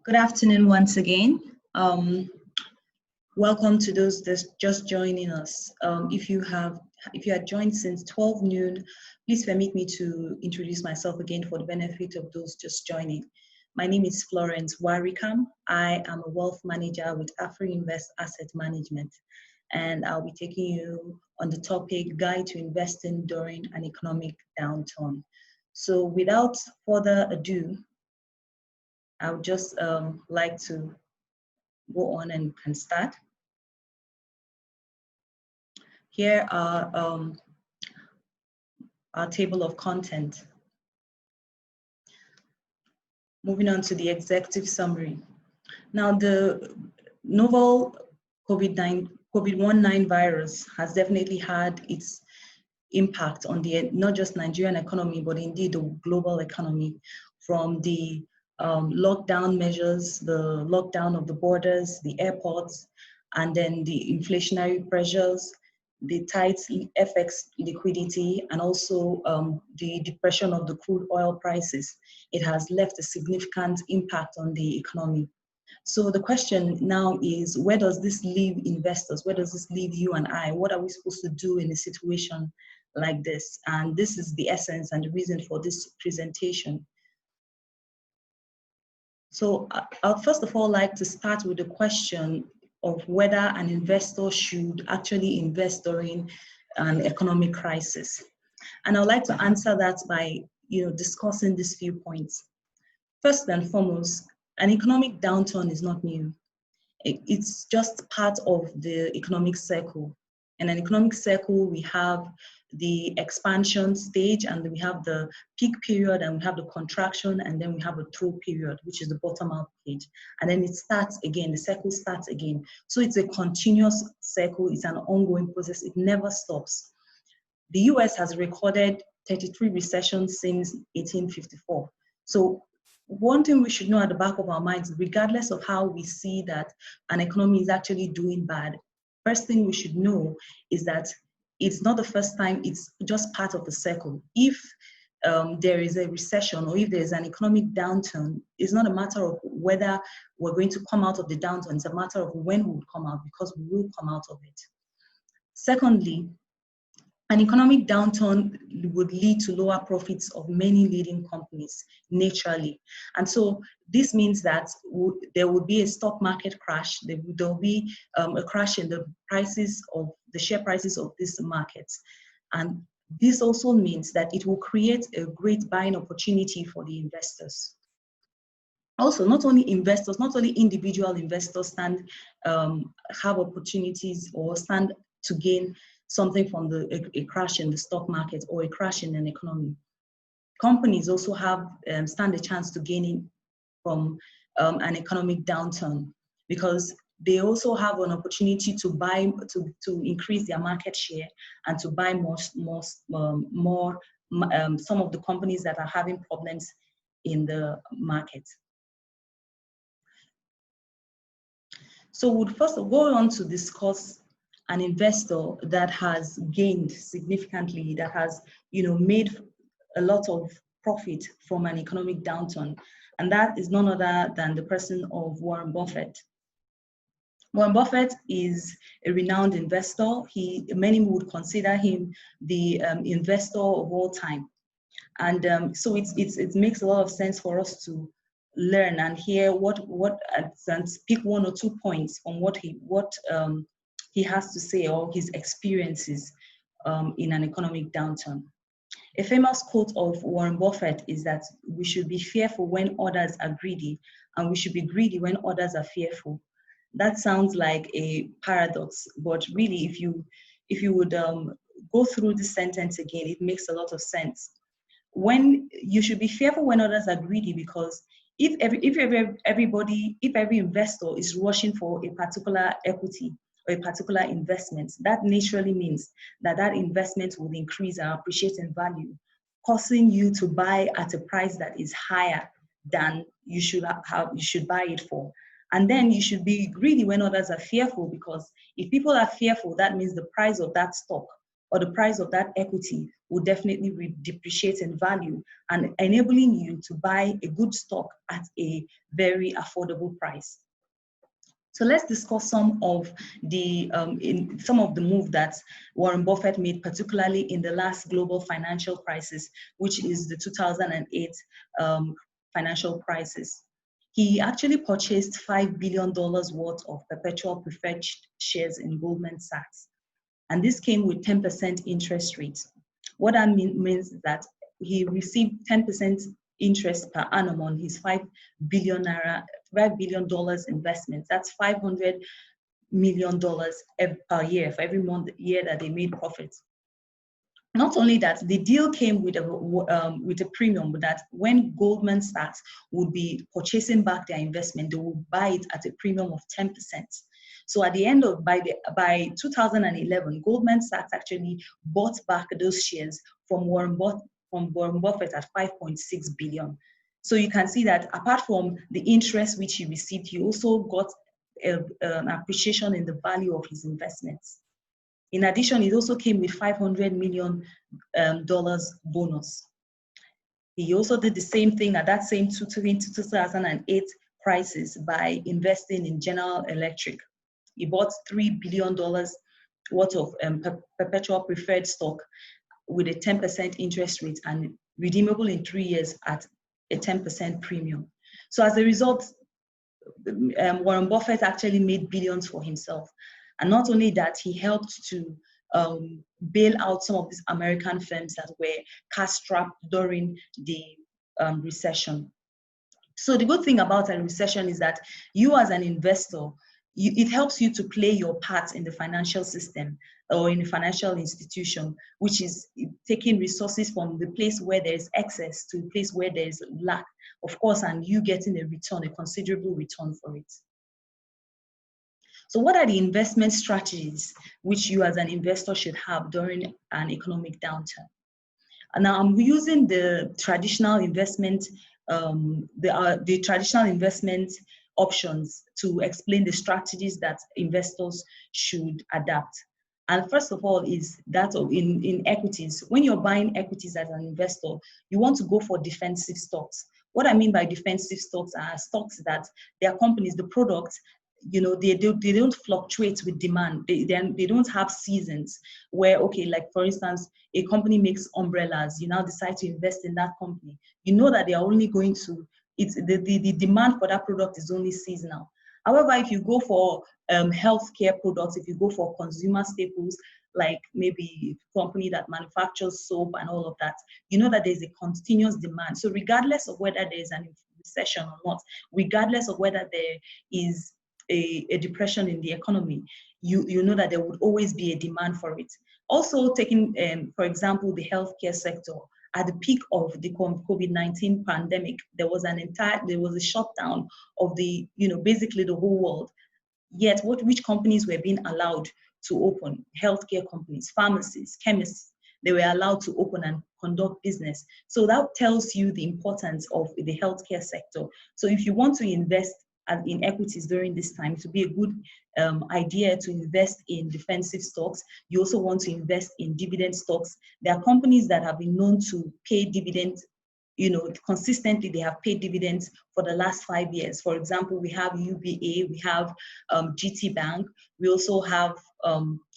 Good afternoon once again. Welcome to those that's just joining us. If you had joined since 12 noon, please permit me to introduce myself again for the benefit of those just joining. My name is Florence Warikam. I am a wealth manager with Afrinvest Asset Management, and I'll be taking you on the topic Guide to Investing During an Economic Downturn. So without further ado, I would just like to go on and can start. Here are our table of content. Moving on to the executive summary. Now, the novel COVID-19 virus has definitely had its impact on the not just Nigerian economy, but indeed the global economy, from the lockdown measures, the lockdown of the borders, the airports, and then the inflationary pressures, the tight FX liquidity, and also the depression of the crude oil prices. It has left a significant impact on the economy. So the question now is, where does this leave investors? Where does this leave you and I? What are we supposed to do in a situation like this? And this is the essence and the reason for this presentation. So I'll first of all like to start with the question of whether an investor should actually invest during an economic crisis. And I'd like to answer that by discussing these few points. First and foremost, an economic downturn is not new. It's just part of the economic cycle. In an economic cycle, we have the expansion stage, and we have the peak period, and we have the contraction, and then we have a trough period, which is the bottom out stage. And then it starts again, the cycle starts again. So it's a continuous cycle, it's an ongoing process, it never stops. The US has recorded 33 recessions since 1854. So one thing we should know at the back of our minds, regardless of how we see that an economy is actually doing bad, first thing we should know is that it's not the first time, it's just part of the cycle. If there is a recession or if there's an economic downturn, it's not a matter of whether we're going to come out of the downturn, it's a matter of when we will come out, because we will come out of it. Secondly, an economic downturn would lead to lower profits of many leading companies naturally. And so this means that there would be a stock market crash. There will be a crash in the prices of the share prices of these markets. And this also means that it will create a great buying opportunity for the investors. Also, not only investors, not only individual investors have opportunities or stand to gain something from a crash in the stock market or a crash in an economy. Companies also have stand a chance to gain from an economic downturn, because they also have an opportunity to buy, to increase their market share and to buy more some of the companies that are having problems in the market. So we'll first go on to discuss an investor that has gained significantly, that has made a lot of profit from an economic downturn, and that is none other than the person of Warren Buffett. Warren Buffett is a renowned investor. Many would consider him the investor of all time, and so it makes a lot of sense for us to learn and hear and pick one or 2 points on what he has to say, or his experiences in an economic downturn. A famous quote of Warren Buffett is that we should be fearful when others are greedy, and we should be greedy when others are fearful. That sounds like a paradox, but really, if you would go through this sentence again, it makes a lot of sense. When you should be fearful when others are greedy, because if every investor is rushing for a particular equity or a particular investment, that naturally means that investment will increase and appreciate in value, causing you to buy at a price that is higher than you should buy it for. And then you should be greedy when others are fearful, because if people are fearful, that means the price of that stock or the price of that equity will definitely depreciate in value and enabling you to buy a good stock at a very affordable price. So let's discuss some of the move that Warren Buffett made, particularly in the last global financial crisis, which is the 2008 financial crisis. He actually purchased $5 billion worth of perpetual preferred shares in Goldman Sachs. And this came with 10% interest rates. What that means is that he received 10% interest per annum on his $5 billion investment. That's $500 million per year for every year that they made profits. Not only that, the deal came with a premium that when Goldman Sachs would be purchasing back their investment, they would buy it at a premium of 10%. So at the end of, by 2011, Goldman Sachs actually bought back those shares from Warren Buffett at $5.6 billion. So you can see that apart from the interest which he received, he also got an appreciation in the value of his investments. In addition, it also came with $500 million bonus. He also did the same thing at that same 2008 crisis by investing in General Electric. He bought $3 billion worth of perpetual preferred stock with a 10% interest rate and redeemable in 3 years at a 10% premium. So as a result, Warren Buffett actually made billions for himself. And not only that, he helped to bail out some of these American firms that were cash-strapped during the recession. So the good thing about a recession is that you as an investor, it helps you to play your part in the financial system or in a financial institution, which is taking resources from the place where there is excess to the place where there is lack, of course, and you getting a return, a considerable return for it. So what are the investment strategies which you as an investor should have during an economic downturn? And now I'm using the traditional investment, the traditional investment options to explain the strategies that investors should adapt. And first of all is that in equities. When you're buying equities as an investor, you want to go for defensive stocks. What I mean by defensive stocks are stocks that their companies, the products, you know, they don't fluctuate with demand. They don't have seasons where, okay, like for instance, a company makes umbrellas, you now decide to invest in that company. You know that they are only going to, the demand for that product is only seasonal. However, if you go for healthcare products, if you go for consumer staples, like maybe a company that manufactures soap and all of that, you know that there's a continuous demand. So regardless of whether there's an recession or not, regardless of whether there is a depression in the economy, you know that there would always be a demand for it. Also taking, for example, the healthcare sector, at the peak of the COVID-19 pandemic, there was a shutdown of the, basically the whole world. Yet which companies were being allowed to open? Healthcare companies, pharmacies, chemists, they were allowed to open and conduct business. So that tells you the importance of the healthcare sector. So if you want to invest in equities during this time, to be a good idea to invest in defensive stocks. You also want to invest in dividend stocks. There are companies that have been known to pay dividends, consistently. They have paid dividends for the last 5 years. For example, we have UBA, we have GT Bank, we also have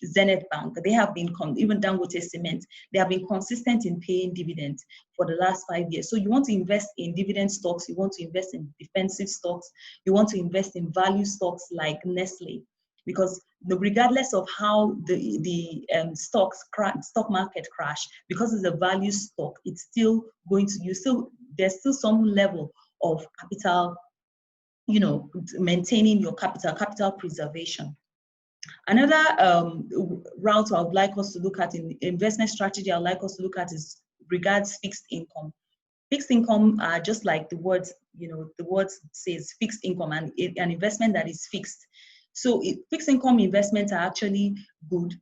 Zenith Bank. They have been, even Dangote Cement, they have been consistent in paying dividends for the last 5 years. So you want to invest in dividend stocks, you want to invest in defensive stocks, you want to invest in value stocks like Nestle, because regardless of how the stock market crash, because it's a value stock, it's still going to, there's still some level of capital, maintaining your capital preservation. Another route I would like us to look at in investment strategy, I would like us to look at is regards fixed income. Fixed income are just like the words, the words says fixed income, and an investment that is fixed. So fixed income investments are actually good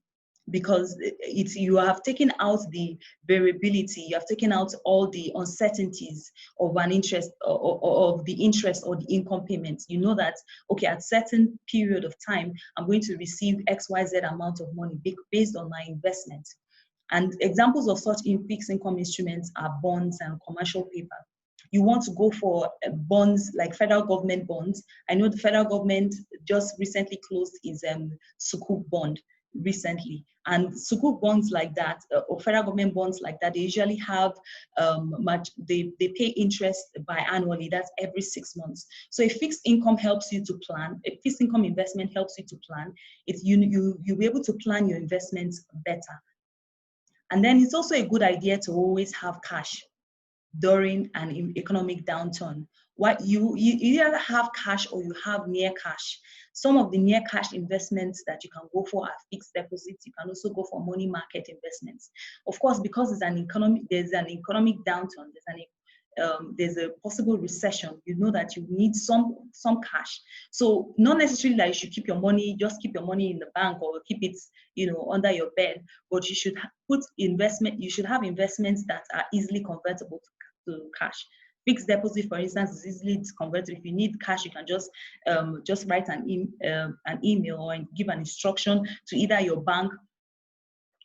because you have taken out the variability, you have taken out all the uncertainties of an interest of the interest or the income payments. You know that, okay, at certain period of time, I'm going to receive XYZ amount of money based on my investment. And examples of such fixed income instruments are bonds and commercial paper. You want to go for bonds like federal government bonds. I know the federal government just recently closed its Sukuk bond recently. And Sukuk bonds like that, or federal government bonds like that, they usually have they pay interest biannually. That's every 6 months. So a fixed income helps you to plan. A fixed income investment helps you to plan. You'll be able to plan your investments better. And then it's also a good idea to always have cash during an economic downturn. What you either have cash or you have near cash. Some of the near cash investments that you can go for are fixed deposits. You can also go for money market investments. Of course, because there's an economic downturn, there's a possible recession. You know that you need some cash. So not necessarily that you should keep your money in the bank or keep it, under your bed, but you should you should have investments that are easily convertible to cash. Fixed deposit, for instance, is easily convertible. If you need cash, you can just write an email or give an instruction to either your bank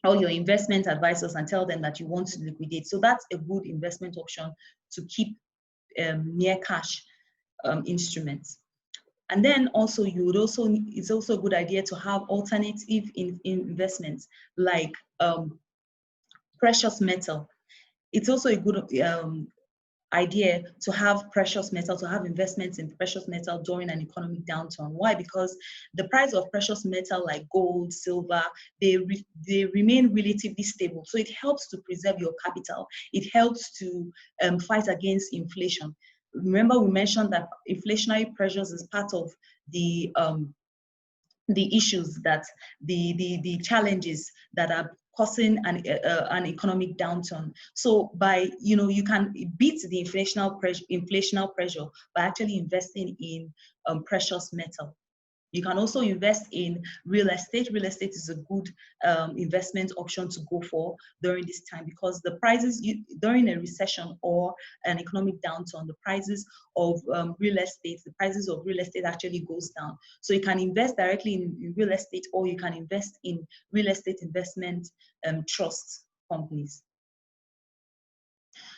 or your investment advisors and tell them that you want to liquidate. So that's a good investment option to keep near cash instruments. And then also it's also a good idea to have alternative investments like precious metal. It's also a good idea to have precious metal, to have investments in precious metal during an economic downturn. Why? Because the price of precious metal like gold, silver, they remain relatively stable. So it helps to preserve your capital. It helps to fight against inflation. Remember, we mentioned that inflationary pressures is part of the issues that the challenges that are causing an economic downturn. So you can beat the inflationary pressure by actually investing in precious metal. You can also invest in real estate. Real estate is a good investment option to go for during this time because the prices during a recession or an economic downturn, the prices of real estate actually goes down. So you can invest directly in real estate, or you can invest in real estate investment trust companies.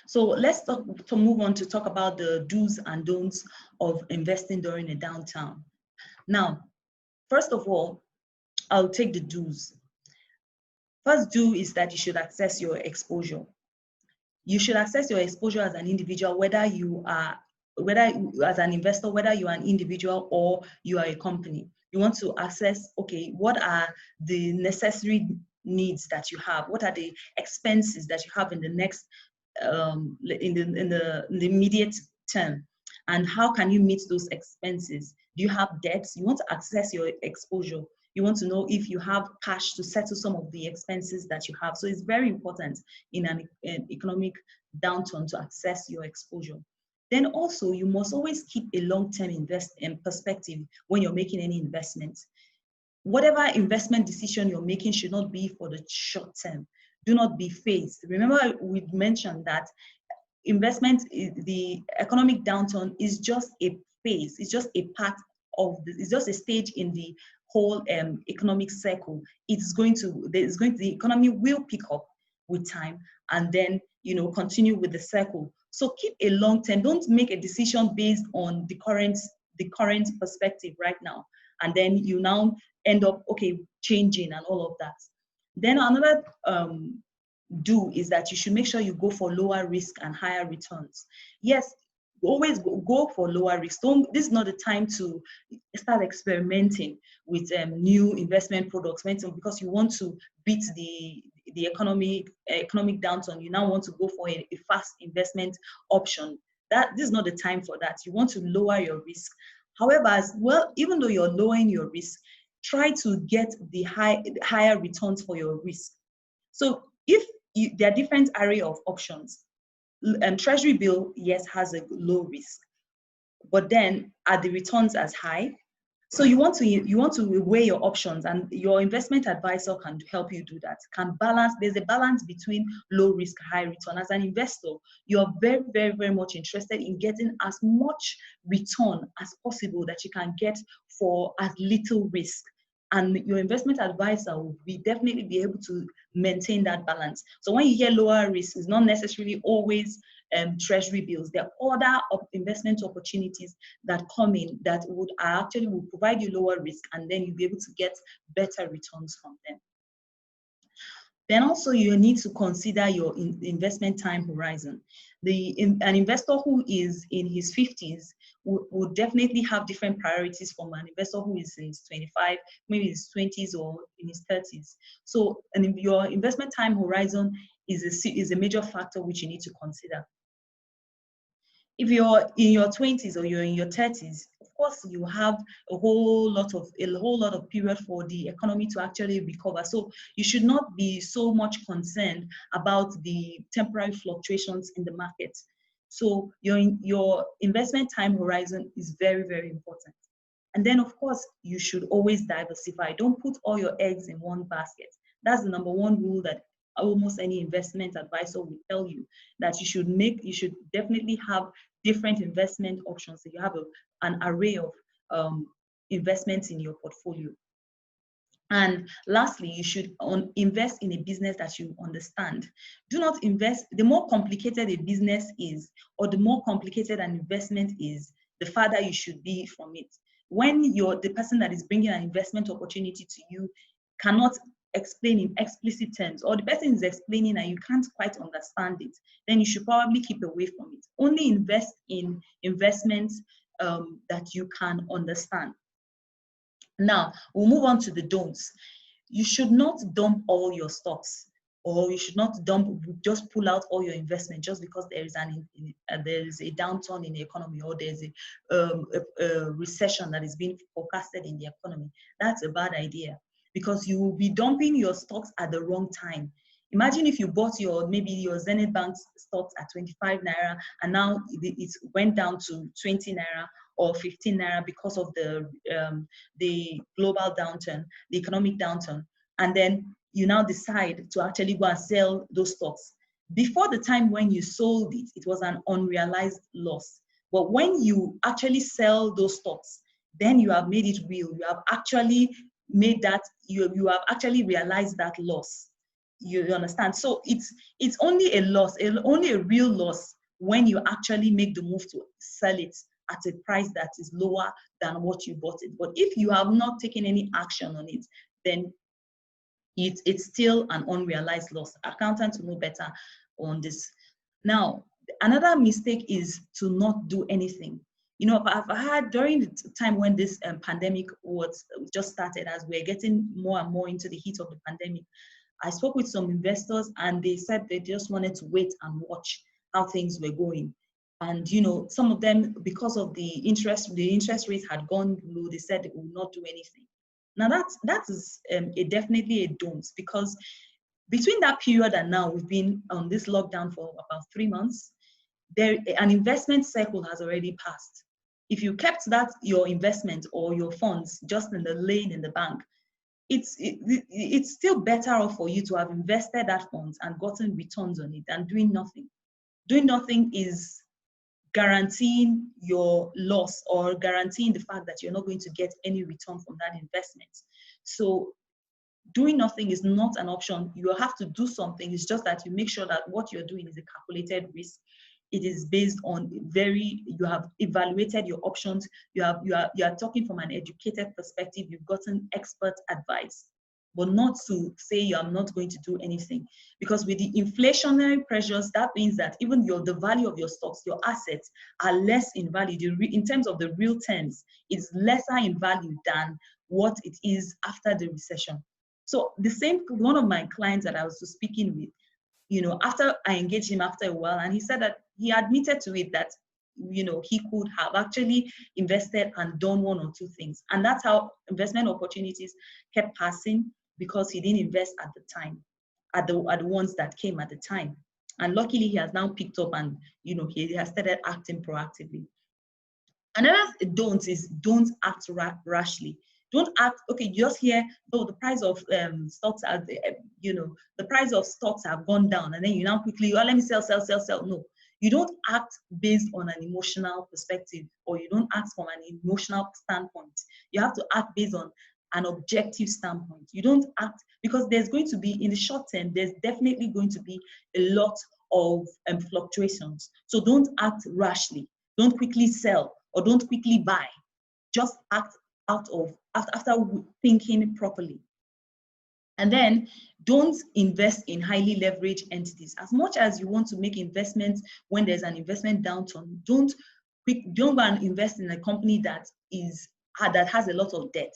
So let's move on to talk about the do's and don'ts of investing during a downturn. Now, first of all, I'll take the do's. First do is that you should assess your exposure. You should assess your exposure as an individual, whether as an investor, whether you are an individual or you are a company. You want to assess, okay, what are the necessary needs that you have? What are the expenses that you have in the next, in the immediate term? And how can you meet those expenses? Do you have debts? You want to assess your exposure. You want to know if you have cash to settle some of the expenses that you have. So it's very important in an economic downturn to assess your exposure. Then also, you must always keep a long-term perspective when you're making any investments. Whatever investment decision you're making should not be for the short term. Do not be phased. Remember, we mentioned that the economic downturn is just a phase. It's just a part of it's just a stage in the whole economic cycle. The economy will pick up with time and then continue with the cycle. So keep a long term. Don't make a decision based on the current perspective right now, and then you now end up changing and all of that. Then another do is that you should make sure you go for lower risk and higher returns. Yes, always go for lower risk. This is not the time to start experimenting with new investment products because you want to beat the economic downturn. You now want to go for a fast investment option. This is not the time for that. You want to lower your risk. However, as well, even though you're lowering your risk, try to get the higher returns for your risk. So if there are different array of options. Treasury bill, yes, has a low risk, but then are the returns as high? So you want to weigh your options, and your investment advisor can help you do that. There's a balance between low risk, high return. As an investor, you're very, very, very much interested in getting as much return as possible that you can get for as little risk. and your investment advisor will definitely be able to maintain that balance. So when you hear lower risk, it's not necessarily always treasury bills. There are other investment opportunities that come in that will provide you lower risk, and then you'll be able to get better returns from them. Then also you need to consider your investment time horizon. An investor who is in his 50s will definitely have different priorities from an investor who is in his 25, maybe his 20s or in his 30s. So your investment time horizon is a major factor which you need to consider. If you're in your 20s or you're in your 30s, of course, you have a whole lot of period for the economy to actually recover. So you should not be so much concerned about the temporary fluctuations in the market. So your investment time horizon is very, very important. And then, of course, you should always diversify. Don't put all your eggs in one basket. That's the number one rule that almost any investment advisor will tell you, that you should definitely have different investment options. So you have an array of investments in your portfolio. And lastly, you should invest in a business that you understand. Do not invest, the more complicated a business is, or the more complicated an investment is, the farther you should be from it. When the person that is bringing an investment opportunity to you cannot explain in explicit terms, or the person is explaining and you can't quite understand it, then you should probably keep away from it. Only invest in investments that you can understand. Now, we'll move on to the don'ts. You should not dump all your stocks, or you should not just pull out all your investment just because there is a downturn in the economy, or there's a recession that is being forecasted in the economy. That's a bad idea, because you will be dumping your stocks at the wrong time. Imagine if you bought maybe your Zenith Bank stocks at 25 naira, and now it went down to 20 naira or 15 naira because of the global downturn, the economic downturn, and then you now decide to actually go and sell those stocks. Before the time when you sold it, it was an unrealized loss. But when you actually sell those stocks, then you have made it real. You have actually made that, you have actually realized that loss. You understand? So it's only a loss, only a real loss when you actually make the move to sell it at a price that is lower than what you bought it. But if you have not taken any action on it, then it's still an unrealized loss. Accountants will know better on this. Now, another mistake is to not do anything. You know, I've had, during the time when this pandemic was just started, as we're getting more and more into the heat of the pandemic, I spoke with some investors and they said they just wanted to wait and watch how things were going. And, you know, some of them, because of the interest rates had gone low, they said they will not do anything. Now that is definitely a don't, because between that period and now, we've been on this lockdown for about 3 months. An investment cycle has already passed. If you kept your investment or your funds just in the lane in the bank, it's still better off for you to have invested that funds and gotten returns on it than doing nothing. Doing nothing is guaranteeing your loss, or guaranteeing the fact that you're not going to get any return from that investment. So doing nothing is not an option. You have to do something. It's just that you make sure that what you're doing is a calculated risk. It is based on you have evaluated your options. You are talking from an educated perspective. You've gotten expert advice, but not to say you are not going to do anything. Because with the inflationary pressures, that means that even the value of your stocks, your assets, are less in value. In terms of the real terms, it's lesser in value than what it is after the recession. So one of my clients that I was speaking with, you know, after I engaged him after a while, and he said that he admitted to it that, you know, he could have actually invested and done one or two things. And that's how investment opportunities kept passing, because he didn't invest at the time, at the ones that came at the time. And luckily, he has now picked up and, you know, he has started acting proactively. Another don't is don't act rashly. Don't act, okay, you just hear, oh, the price of stocks are, you know, the price of stocks have gone down, and then you now quickly, oh, let me sell. No, you don't act based on an emotional perspective, or you don't act from an emotional standpoint. You have to act based on an objective standpoint. You don't act, because there's going to be, in the short term, there's definitely going to be a lot of fluctuations. So don't act rashly. Don't quickly sell or don't quickly buy. Just act after thinking properly. And then don't invest in highly leveraged entities. As much as you want to make investments when there's an investment downturn, don't go and invest in a company that has a lot of debt.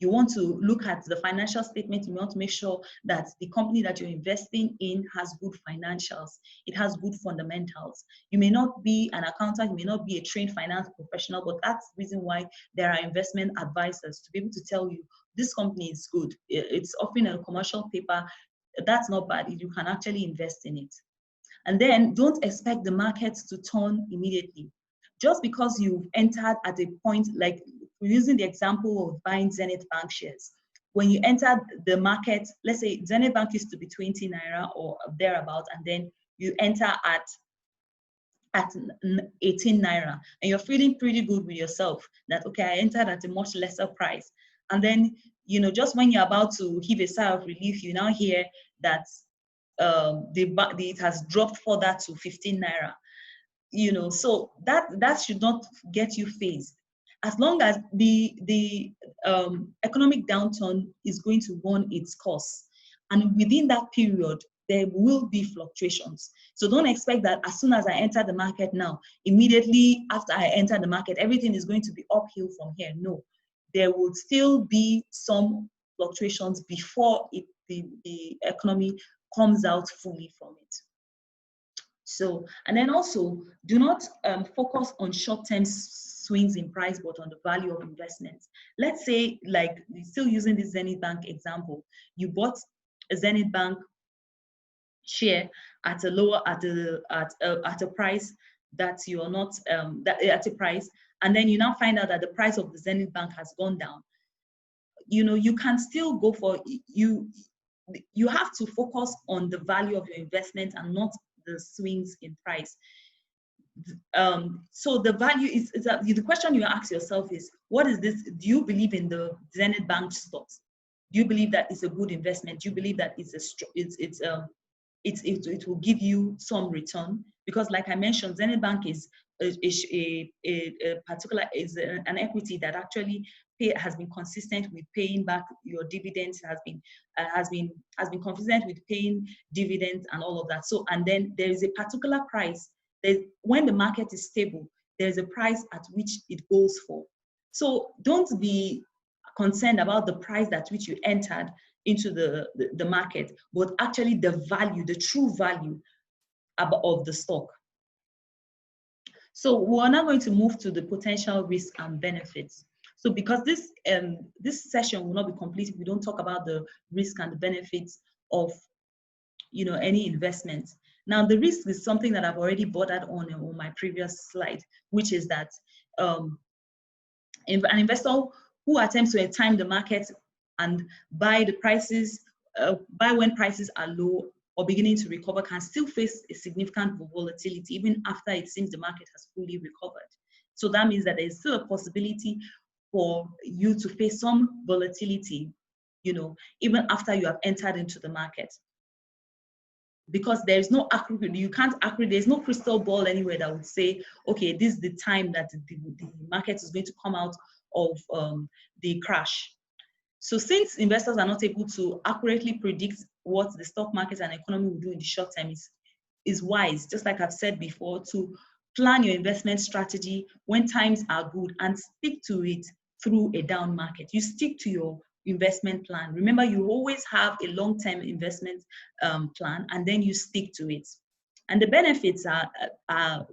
You want to look at the financial statement. You want to make sure that the company that you're investing in has good financials. It has good fundamentals. You may not be an accountant, you may not be a trained finance professional, but that's the reason why there are investment advisors to be able to tell you this company is good. It's offering a commercial paper. That's not bad. You can actually invest in it. And then don't expect the markets to turn immediately. Just because you've entered at a point, like using the example of buying Zenith Bank shares, when you enter the market, let's say Zenith Bank used to be 20 naira or thereabout, and then you enter at 18 naira, and you're feeling pretty good with yourself that, okay, I entered at a much lesser price. And then, just when you're about to heave a sigh of relief, you now hear that it has dropped further to 15 naira. So that should not get you phased. As long as the economic downturn is going to run its course, and within that period there will be fluctuations. So don't expect that as soon as I enter the market now, immediately after I enter the market, everything is going to be uphill from here. No, there will still be some fluctuations before the economy comes out fully from it. So, and then also, do not focus on short-term swings in price, but on the value of investments. Let's say, like, still using the Zenith Bank example, you bought a Zenith Bank share at a price that you're not at a price, and then you now find out that the price of the Zenith Bank has gone down. You can still go for you have to focus on the value of your investment and not the swings in price. So the value is the question you ask yourself is, what is this? Do you believe in the Zenith Bank stocks? Do you believe that it's a good investment? Do you believe that it will give you some return? Because, like I mentioned, Zenith Bank is an equity that actually has been consistent with paying back your dividends, has been consistent with paying dividends and all of that. So, and then there is a particular price. When the market is stable, there's a price at which it goes for. So don't be concerned about the price at which you entered into the market, but actually the value, the true value of the stock. So we're now going to move to the potential risk and benefits. So because this session will not be complete if we don't talk about the risk and the benefits of any investment. Now, the risk is something that I've already bordered on my previous slide, which is that an investor who attempts to time the market and buy when prices are low or beginning to recover can still face a significant volatility even after it seems the market has fully recovered. So that means that there's still a possibility for you to face some volatility, even after you have entered into the market. Because there's no there's no crystal ball anywhere that would say, okay, this is the time that the market is going to come out of the crash. So since investors are not able to accurately predict what the stock market and economy will do in the short term, is wise, just like I've said before, to plan your investment strategy when times are good and stick to it through a down market. You stick to your investment plan. Remember, you always have a long-term investment plan, and then you stick to it. And the benefits are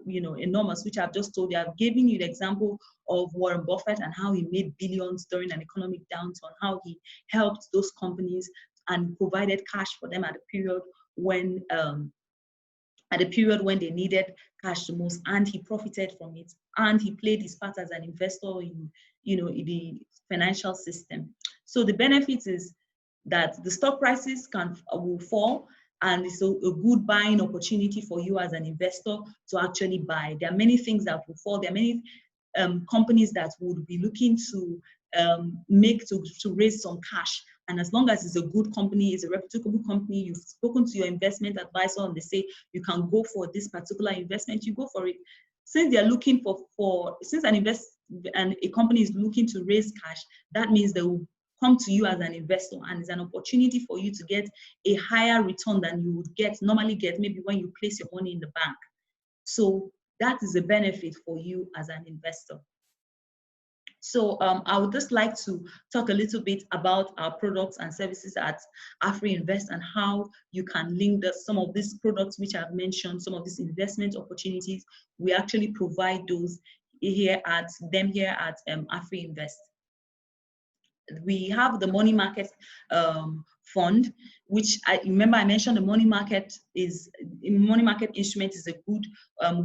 enormous, which I've just told you. I've given you the example of Warren Buffett and how he made billions during an economic downturn, how he helped those companies and provided cash for them at a period when they needed cash the most, and he profited from it, and he played his part as an investor in the financial system. So the benefit is that the stock prices will fall, and it's a good buying opportunity for you as an investor to actually buy. There are many things that will fall. There are many companies that would be looking to make to raise some cash. And as long as it's a good company, it's a reputable company, you've spoken to your investment advisor and they say you can go for this particular investment, you go for it. Since they're looking since a company is looking to raise cash, that means they will come to you as an investor, and it's an opportunity for you to get a higher return than you would normally get maybe when you place your money in the bank. So that is a benefit for you as an investor. So I would just like to talk a little bit about our products and services at Afrinvest and how you can link some of these products which I've mentioned, some of these investment opportunities. We actually provide those here at Afrinvest. We have the money market fund, which I mentioned the money market instrument is a good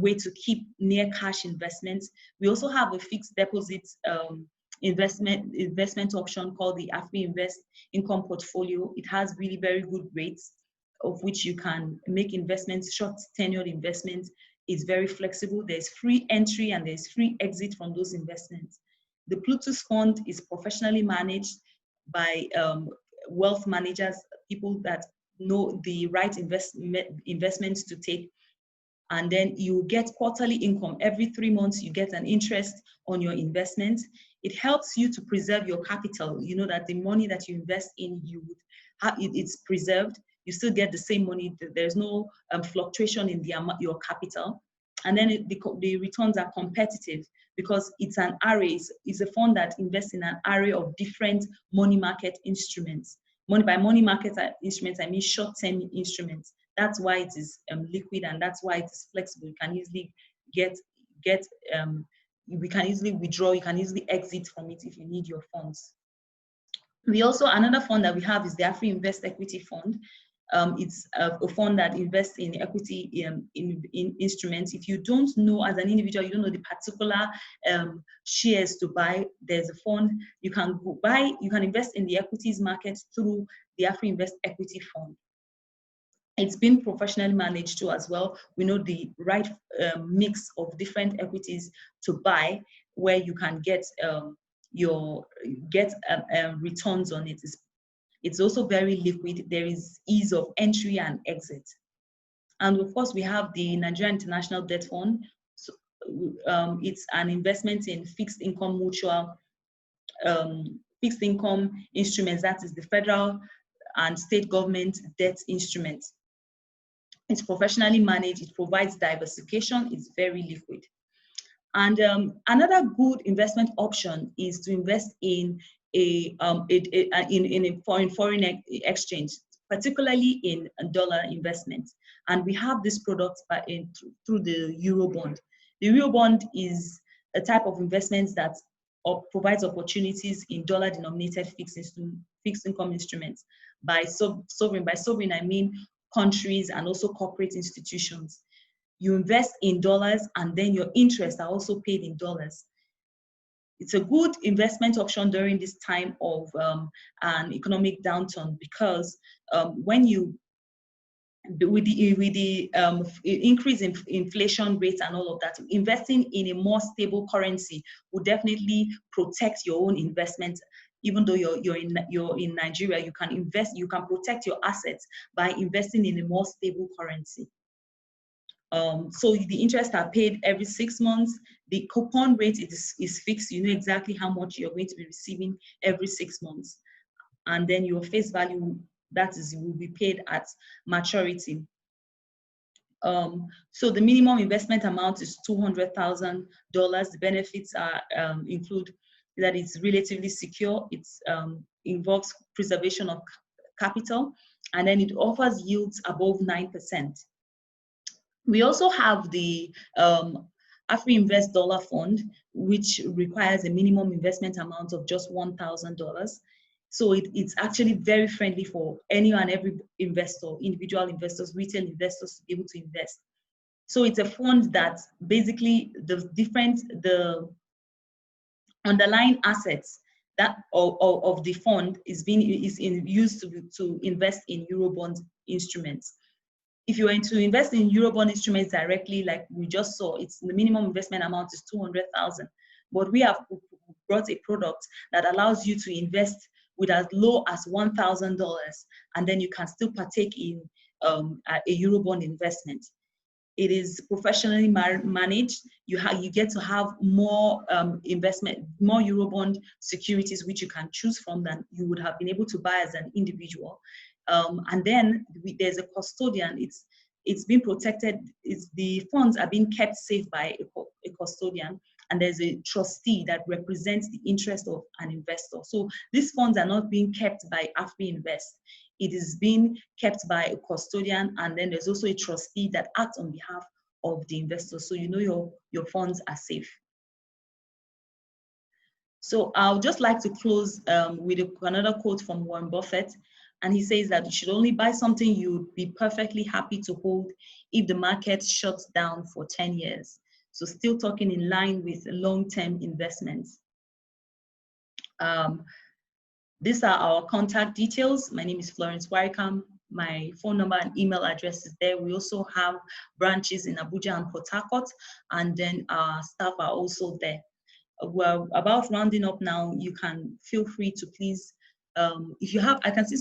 way to keep near cash investments. We also have a fixed deposit investment option called the Afrinvest Income Portfolio. It has really very good rates of which you can make investments, short tenured investments. It's very flexible. There's free entry and there's free exit from those investments. The Plutus Fund is professionally managed by wealth managers, people that know the right investments to take. And then you get quarterly income. Every 3 months, you get an interest on your investment. It helps you to preserve your capital. You know that the money that you invest in, it's preserved. You still get the same money. There's no fluctuation in your capital. And then the returns are competitive because it's an array. It's a fund that invests in an array of different money market instruments. By money market instruments, I mean short-term instruments. That's why it is liquid, and that's why it is flexible. You can easily we can easily withdraw, you can easily exit from it if you need your funds. Another fund that we have is the Afrinvest Equity Fund. It's a fund that invests in equity in instruments. If you don't know as an individual, you don't know the particular shares to buy, there's a fund you can buy. You can invest in the equities market through the Afrinvest Equity Fund. It's been professionally managed too as well. We know the right mix of different equities to buy, where you can get returns on it. It's also very liquid. There is ease of entry and exit. And of course, we have the Nigerian International Debt Fund. So, it's an investment in fixed income instruments, that is the federal and state government debt instruments. It's professionally managed, it provides diversification, it's very liquid. And another good investment option is to invest in foreign exchange, particularly in dollar investments. And we have this product through the Eurobond. The Eurobond is a type of investment that provides opportunities in dollar-denominated fixed income instruments by sovereign. By sovereign, I mean countries and also corporate institutions. You invest in dollars, and then your interests are also paid in dollars. It's a good investment option during this time of an economic downturn, because with the increase in inflation rates and all of that, investing in a more stable currency will definitely protect your own investment. Even though you're in Nigeria, you can protect your assets by investing in a more stable currency. So the interests are paid every 6 months. The coupon rate is fixed. You know exactly how much you're going to be receiving every 6 months. And then your face value, will be paid at maturity. So the minimum investment amount is $200,000. The benefits include that it's relatively secure. It involves preservation of capital, and then it offers yields above 9%. We also have the Afrinvest Dollar Fund, which requires a minimum investment amount of just $1,000. So it's actually very friendly for any and every investor, individual investors, retail investors, to be able to invest. So it's a fund that basically the underlying assets that of the fund is used to invest in Eurobond instruments. If you were to invest in Eurobond instruments directly, like we just saw, the minimum investment amount is $200,000. But we have brought a product that allows you to invest with as low as $1,000, and then you can still partake in a Eurobond investment. It is professionally managed. You get to have more investment, more Eurobond securities which you can choose from than you would have been able to buy as an individual. And then there's a custodian. It's been protected. The funds are being kept safe by a custodian, and there's a trustee that represents the interest of an investor. So these funds are not being kept by Afrinvest. It is being kept by a custodian, and then there's also a trustee that acts on behalf of the investor. So you know your funds are safe. So I'll just like to close with another quote from Warren Buffett. And he says that you should only buy something you'd be perfectly happy to hold if the market shuts down for 10 years. So still talking in line with long-term investments. These are our contact details. My name is Florence Warikam. My phone number and email address is there. We also have branches in Abuja and Port Harcourt, and then our staff are also there. We're about rounding up now. You can feel free to please, if you have, I can see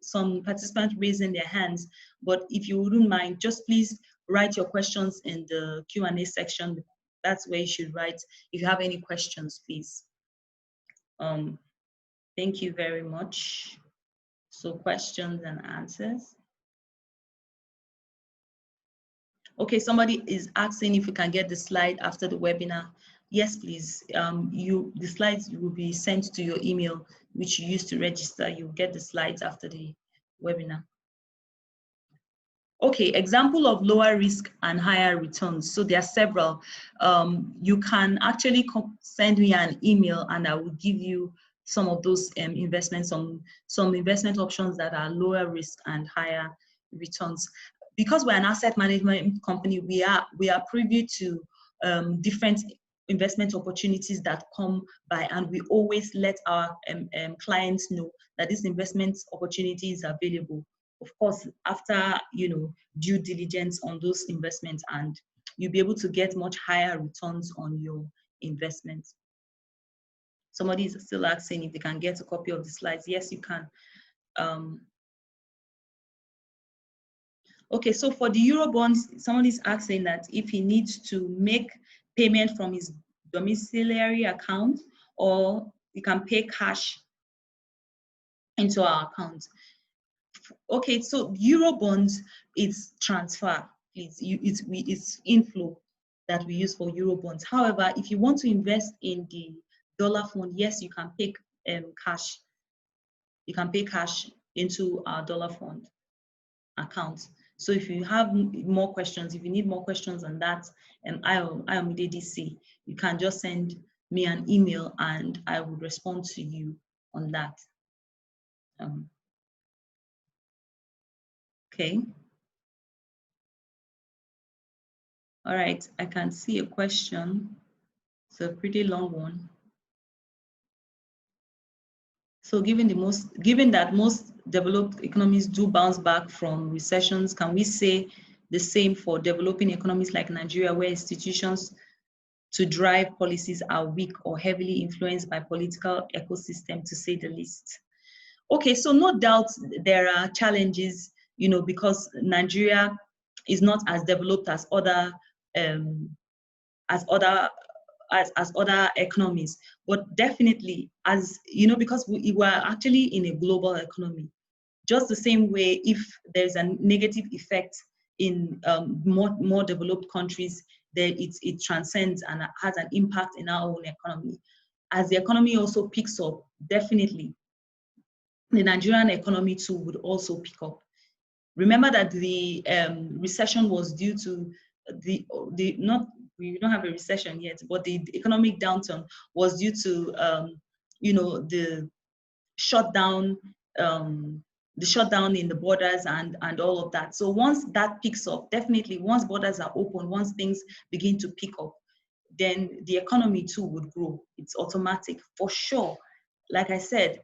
some participants raising their hands, but if you wouldn't mind, just please write your questions in the Q&A section. That's where you should write if you have any questions, please. Thank you very much. So questions and answers. Okay, somebody is asking if we can get the slide after the webinar. Yes, please. The slides will be sent to your email, which you used to register. You'll get the slides after the webinar. Okay, example of lower risk and higher returns. So there are several. You can actually send me an email and I will give you some of those investments, some investment options that are lower risk and higher returns. Because we're an asset management company, we are privy to different investment opportunities that come by, and we always let our clients know that this investment opportunity is available. Of course, after due diligence on those investments, and you'll be able to get much higher returns on your investments. Somebody is still asking if they can get a copy of the slides. Yes, you can. Okay, so for the Eurobonds, somebody's asking that if he needs to make payment from his domiciliary account, or he can pay cash into our account. Okay, so Eurobonds is transfer, please. It's inflow that we use for Eurobonds. However, if you want to invest in the dollar fund, yes, you can pay cash. You can pay cash into our dollar fund account. So if you have more questions, if you need more questions on that, I am DDC, you can just send me an email and I will respond to you on that. Okay. All right, I can see a question. It's a pretty long one. So given that most developed economies do bounce back from recessions, can we say the same for developing economies like Nigeria, where institutions to drive policies are weak or heavily influenced by political ecosystem, to say the least? Okay, so no doubt there are challenges, because Nigeria is not as developed as other economies, but definitely, as because we were actually in a global economy. Just the same way, if there's a negative effect in more developed countries, then it transcends and has an impact in our own economy. As the economy also picks up, definitely the Nigerian economy too would also pick up. Remember that the recession was due to we don't have a recession yet, but the economic downturn was due to the shutdown in the borders and all of that. So once that picks up, definitely once borders are open, once things begin to pick up, then the economy too would grow. It's automatic for sure. Like I said,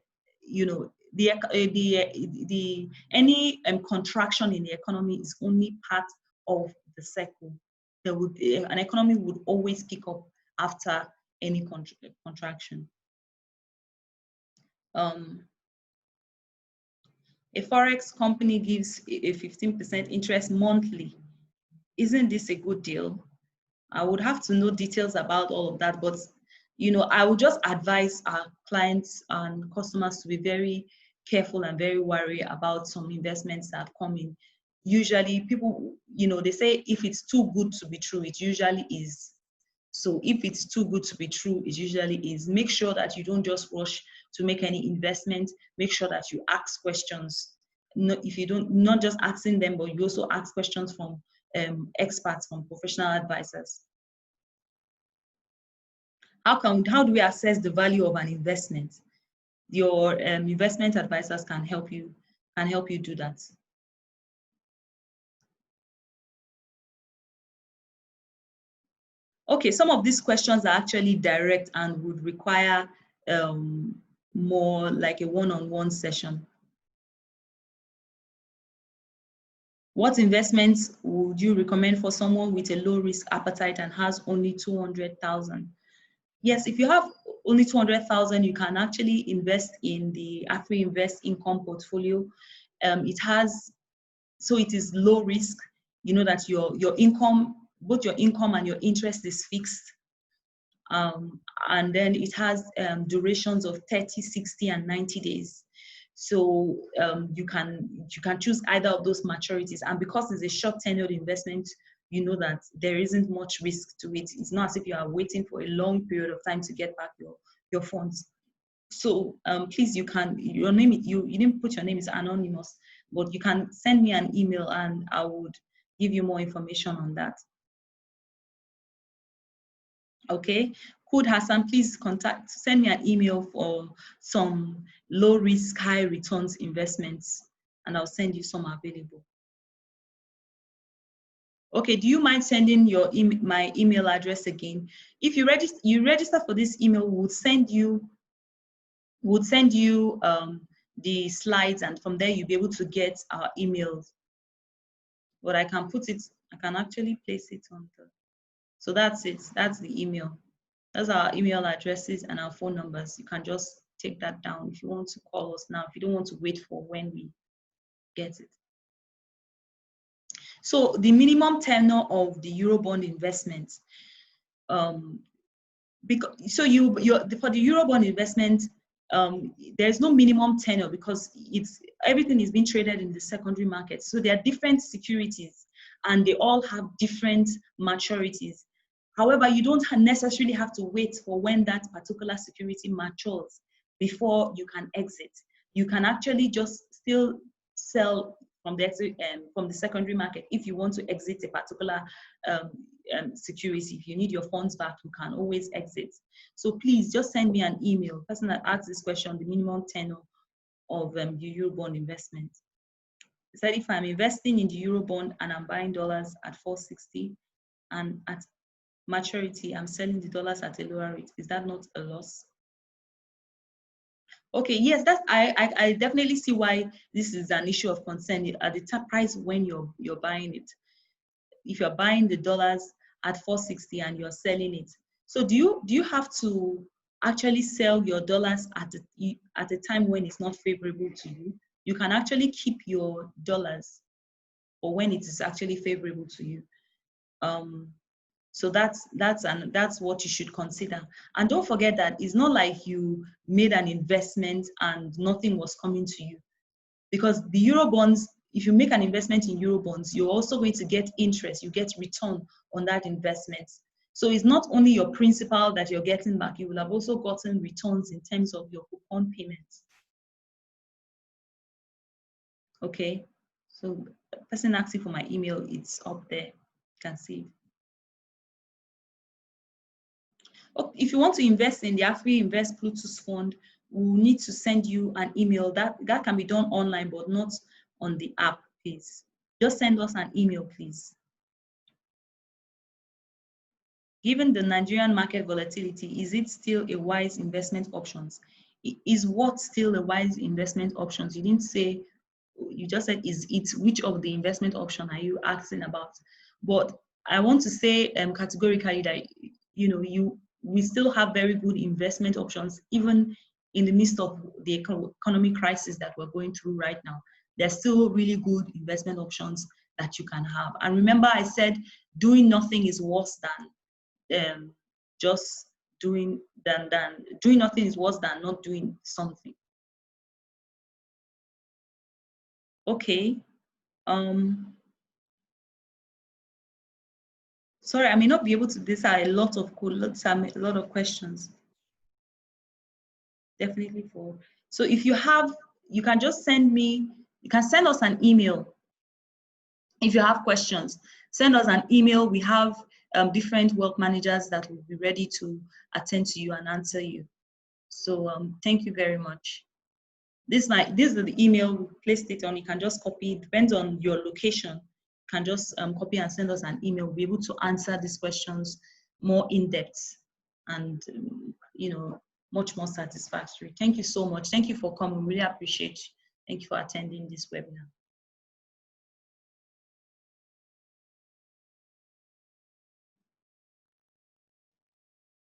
any contraction in the economy is only part of the cycle. An economy would always pick up after any contraction. A Forex company gives a 15% interest monthly. Isn't this a good deal? I would have to know details about all of that, but I would just advise our clients and customers to be very careful and very wary about some investments that come in. Usually people, they say if it's too good to be true, it usually is. So if it's too good to be true, it usually is. Make sure that you don't just rush to make any investment. Make sure that you ask questions. If you don't, not just asking them, but you also ask questions from experts, from professional advisors. How do we assess the value of an investment? Your investment advisors can help you do that. Okay, some of these questions are actually direct and would require more like a one-on-one session. What investments would you recommend for someone with a low risk appetite and has only 200,000? Yes, if you have only 200,000, you can actually invest in the Afrinvest income portfolio. It is low risk. You know that your income, both your income and your interest is fixed. And then it has durations of 30, 60, and 90 days. So you can choose either of those maturities. And because it's a short tenured investment, you know that there isn't much risk to it. It's not as if you are waiting for a long period of time to get back your funds. So please, you didn't put your name, is anonymous, but you can send me an email and I would give you more information on that. Okay, could Hassan please send me an email for some low risk, high returns investments, and I'll send you some available. Okay, do you mind sending my email address again? If you register for this email, we'll send you the slides, and from there you'll be able to get our emails. But I can actually place it on so that's it. That's the email. That's our email addresses and our phone numbers. You can just take that down if you want to call us now, if you don't want to wait for when we get it. So the minimum tenure of the Eurobond investment, for the Eurobond investment, there's no minimum tenure because everything is being traded in the secondary market. So there are different securities and they all have different maturities. However, you don't necessarily have to wait for when that particular security matures before you can exit. You can actually just still sell from the secondary market if you want to exit a particular security. If you need your funds back, you can always exit. So please just send me an email. The person that asked this question, the minimum tenure of the Eurobond investment. He said, if I'm investing in the Eurobond and I'm buying dollars at 460 and at maturity, I'm selling the dollars at a lower rate, is that not a loss? Okay, yes, I definitely see why this is an issue of concern at the top price when you're buying it. If you're buying the dollars at 460 and you're selling it, so do you have to actually sell your dollars at a time when it's not favorable to you? You can actually keep your dollars, or when it is actually favorable to you. So that's what you should consider. And don't forget that it's not like you made an investment and nothing was coming to you. Because the Eurobonds, if you make an investment in Eurobonds, you're also going to get interest, you get return on that investment. So it's not only your principal that you're getting back, you will have also gotten returns in terms of your coupon payments. Okay, so the person asking for my email, it's up there, you can see it. If you want to invest in the Afrinvest Plutus fund, we'll need to send you an email. That can be done online, but not on the app, please. Just send us an email, please. Given the Nigerian market volatility, is it still a wise investment options? Is what still a wise investment options? You didn't say, you just said, is it, which of the investment option are you asking about? But I want to say categorically that, we still have very good investment options, even in the midst of the economic crisis that we're going through right now. There's still really good investment options that you can have. And remember, I said doing nothing is worse than just doing nothing is worse than not doing something. Okay. Sorry, I may not be able to. These are a lot of questions. Definitely for. So if you have, you can just send me. You can send us an email. If you have questions, send us an email. We have different wealth managers that will be ready to attend to you and answer you. So thank you very much. This is the email we placed it on. You can just copy. It depends on your location. You can just copy and send us an email. We'll be able to answer these questions more in depth and much more satisfactory. Thank you so much. Thank you for coming. Really appreciate you. Thank you for attending this webinar.